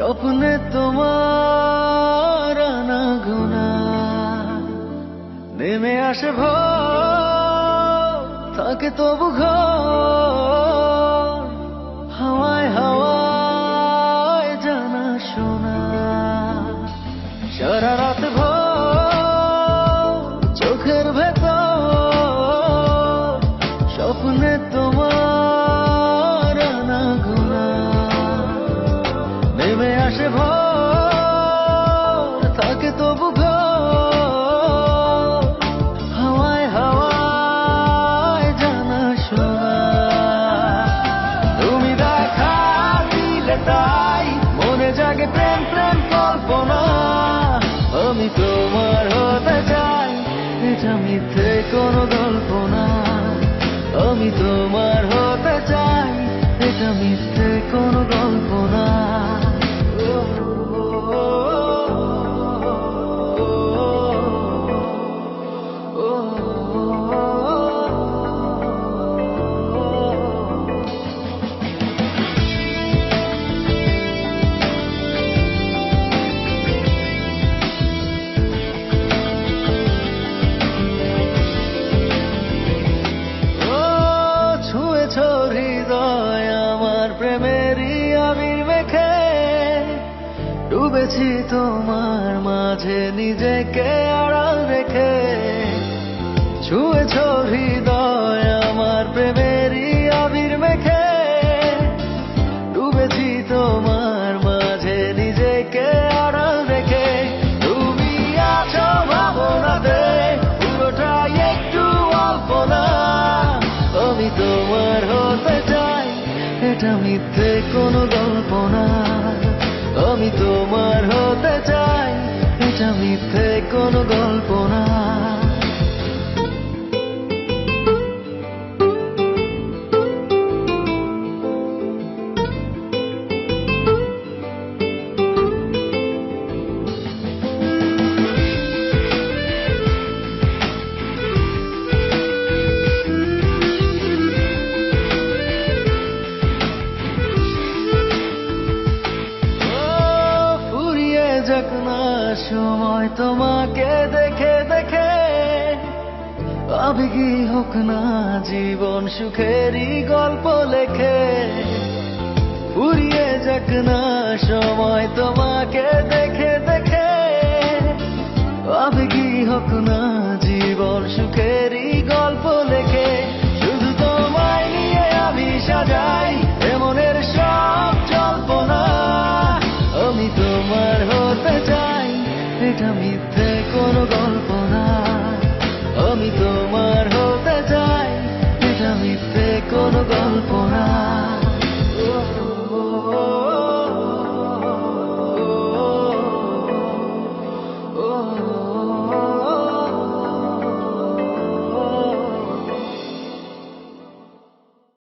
স্বপ্নে তোমার আনাগোনা নেমে আসে ভোর, থাকে তবু ঘর হাওয়ায় হাওয়ায় জানা শোনা। সারা রাত ভোর চোখের ভেতর স্বপ্নে তোমার আনাগোনা নেমে আসে ভোর, থাকে তবু ঘর হাওয়ায় হাওয়ায় জানা শোনা। তুমি দেখা দিলে তাই মনে জাগে প্রেম প্রেম কল্পনা। আমি তোমার হতে চাই, এটা মিথ্যে কোনো গল্প না। আমি তোমার হতে চাই, এটা মিথ্যে কোনো গল্প না। হৃদয় আমার প্রেমেরই আবির মেখে ডুবেছি তোমার মাঝে নিজেকে আড়াল রেখে। ছুঁয়েছ হৃদয় আমার প্রেমেরই আবির মেখে ডুবেছি তোমার মাঝে নিজেকে আড়াল রেখে। তুমি আছো ভাবনাতে পুরোটাই একটু অল্প না। আমি তোমার হতে চাই, এটা মিথ্যে কোনো গল্প না। আমি তোমার হতে চাই, এটা মিথ্যে কোনো গল্প না। যাক না সময় তোমাকে দেখে দেখে, আবেগী হোক না জীবন সুখেরই গল্প লেখে। ফুরিয়ে যাক না সময় তোমাকে দেখে দেখে, আবেগী হোক না জীবন সুখেরই গল্প লেখে। শুধু তোমায় নিয়ে আমি সাজাই এমনের সব জল্পনা। আমি তোমার হতে চাই, এটা মিথ্যে কোনো গল্প না। আমি তোমার হতে চাই, এটা মিথ্যে কোনো গল্প না।